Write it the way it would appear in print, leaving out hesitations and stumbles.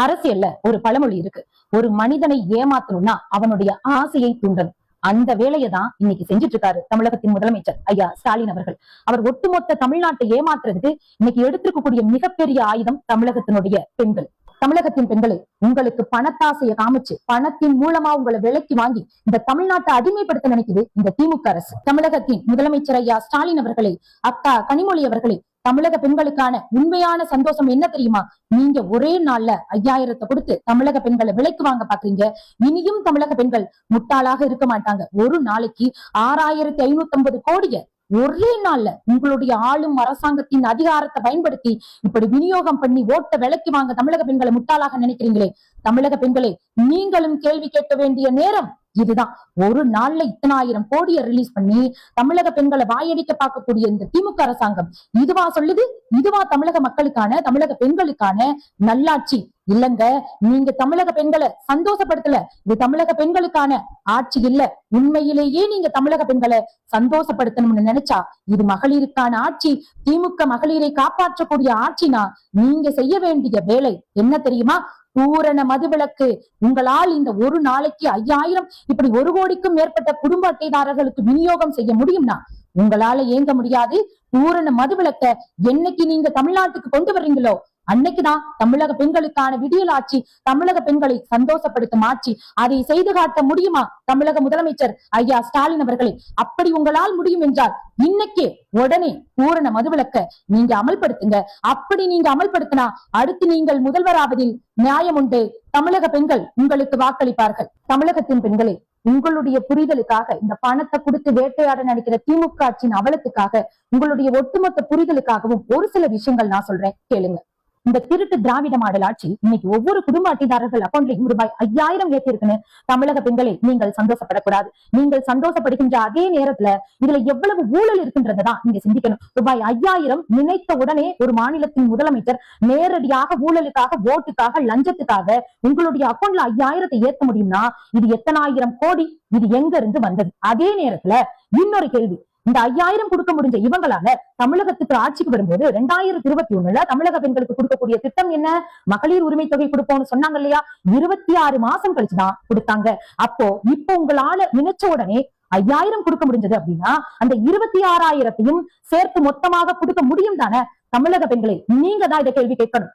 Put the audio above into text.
அரசியல்ல ஒரு பழமொழி இருக்கு. ஒரு மனிதனை ஏமாத்தணும்னா அவனுடைய ஆசையை தூண்டணும். அந்த வேலையை தான் இன்னைக்கு செஞ்சுட்டு இருக்காரு தமிழகத்தின் முதலமைச்சர் ஐயா ஸ்டாலின் அவர்கள். அவர் ஒட்டுமொத்த தமிழ்நாட்டை ஏமாத்துறதுக்கு இன்னைக்கு எடுத்திருக்கக்கூடிய மிகப்பெரிய ஆயுதம் தமிழகத்தினுடைய பெண்கள். தமிழகத்தின் பெண்களை உங்களுக்கு பணத்தாசையை காமிச்சு பணத்தின் மூலமா உங்களை விலைக்கு வாங்கி இந்த தமிழ்நாட்டை அடிமைப்படுத்த நினைக்குது இந்த திமுக அரசு. தமிழகத்தின் முதலமைச்சர் ஐயா ஸ்டாலின் அவர்களை, அக்கா கனிமொழி அவர்களை, தமிழக பெண்களுக்கான உண்மையான சந்தோஷம் என்ன தெரியுமா? நீங்க ஒரே நாள்ல 5000 கொடுத்து தமிழக பெண்களை விலைக்கு வாங்க பாக்குறீங்க. இனியும் தமிழக பெண்கள் முட்டாளாக இருக்க மாட்டாங்க. ஒரு நாளைக்கு 6550 கோடிய ஒரே நாள்ல உங்களுடைய ஆளும் அரசாங்கத்தின் அதிகாரத்தை பயன்படுத்தி இப்படி விநியோகம் பண்ணி ஓட்ட விலைக்கு வாங்க தமிழக பெண்களை முட்டாளாக நினைக்கிறீங்களே, தமிழக பெண்களே நீங்களும் கேள்வி கேட்க வேண்டிய நேரம் இதுதான். ஒரு நாள்ல 1000 கோடியை ரிலீஸ் பண்ணி தமிழக பெண்களை வாயடிக்க பார்க்கக்கூடிய இந்த திமுக அரசாங்கம் இதுவா சொல்லுது? இதுவா தமிழக மக்களுக்கான, தமிழக பெண்களுக்கான நல்லாட்சி? இல்லங்க, நீங்க தமிழக பெண்களை சந்தோஷப்படுத்தல. இது தமிழக பெண்களுக்கான ஆட்சி இல்ல. உண்மையிலேயே நீங்க தமிழக பெண்களை சந்தோஷப்படுத்தணும்னு நினைச்சா இது மகளிருக்கான ஆட்சி. திமுக மகளிரை காப்பாற்றக்கூடிய ஆட்சினா நீங்க செய்ய வேண்டிய வேலை என்ன தெரியுமா? பூரண மதுவிலக்கு. உங்களால் இந்த ஒரு நாளைக்கு 5000 இப்படி 1 கோடிக்கும் மேற்பட்ட குடும்ப அட்டைதாரர்களுக்கு விநியோகம் செய்ய முடியும்னா உங்களால ஏங்க முடியாது. பூரண மதுவிலக்க என்னைக்கு நீங்க தமிழ்நாட்டுக்கு கொண்டு வர்றீங்களோ அன்னைக்குதான் தமிழக பெண்களுக்கான விடியல் ஆட்சி, தமிழக பெண்களை சந்தோஷப்படுத்தும் ஆட்சி. அதை செய்து காட்ட முடியுமா தமிழக முதலமைச்சர் ஐயா ஸ்டாலின் அவர்களே? அப்படி உங்களால் முடியும் என்றால் இன்னைக்கே உடனே பூரண மதுவிலக்க நீங்க அமல்படுத்துங்க. அப்படி நீங்க அமல்படுத்தினா அடுத்து நீங்கள் முதல்வராவதில் நியாயம் உண்டு. தமிழக பெண்கள் உங்களுக்கு வாக்களிப்பார்கள். தமிழகத்தின் பெண்களை உங்களுடைய புரிதலுக்காக, இந்த பணத்தை கொடுத்து வேட்டையாட நினைக்கிற திமுக ஆட்சியின் அவலத்துக்காக, உங்களுடைய ஒட்டுமொத்த புரிதலுக்காகவும் ஒரு சில விஷயங்கள் நான் சொல்றேன், கேளுங்க. இந்த திருட்டு திராவிட மாடல் ஆட்சி இன்னைக்கு ஒவ்வொரு குடும்ப அட்டைதாரர்கள் அக்கௌண்ட்லையும் ரூபாய் 5000 ஏற்றிருக்குன்னு தமிழக பெண்களை நீங்கள் சந்தோஷப்படக்கூடாது. நீங்கள் சந்தோஷப்படுகின்ற அதே நேரத்துல இதுல எவ்வளவு ஊழல் இருக்குன்றதான் நீங்க சிந்திக்கணும். ரூபாய் 5000 நினைத்த உடனே ஒரு மாநிலத்தின் முதலமைச்சர் நேரடியாக ஊழலுக்காக, ஓட்டுக்காக, லஞ்சத்துக்காக உங்களுடைய அக்கௌண்ட்ல 5000 ஏற்ற முடியும்னா இது எத்தனாயிரம் கோடி? இது எங்க இருந்து வந்தது? அதே நேரத்துல இன்னொரு கேள்வி, இந்த 5000 கொடுக்க முடிஞ்ச இவங்களால தமிழகத்துக்கு ஆட்சிக்கு வரும்போது 2021 தமிழக பெண்களுக்கு கொடுக்கக்கூடிய திட்டம் என்ன? மகளிர் உரிமை தொகை கொடுப்போம்னு சொன்னாங்க இல்லையா? 26 மாசம் கழிச்சுதான் கொடுத்தாங்க. அப்போ இப்போ உங்களால நினைச்ச உடனே 5000 கொடுக்க முடிஞ்சது அப்படின்னா அந்த 26,000 சேர்த்து மொத்தமாக கொடுக்க முடியும் தானே? தமிழக பெண்களை நீங்க தான் இதை கேள்வி கேட்கணும்.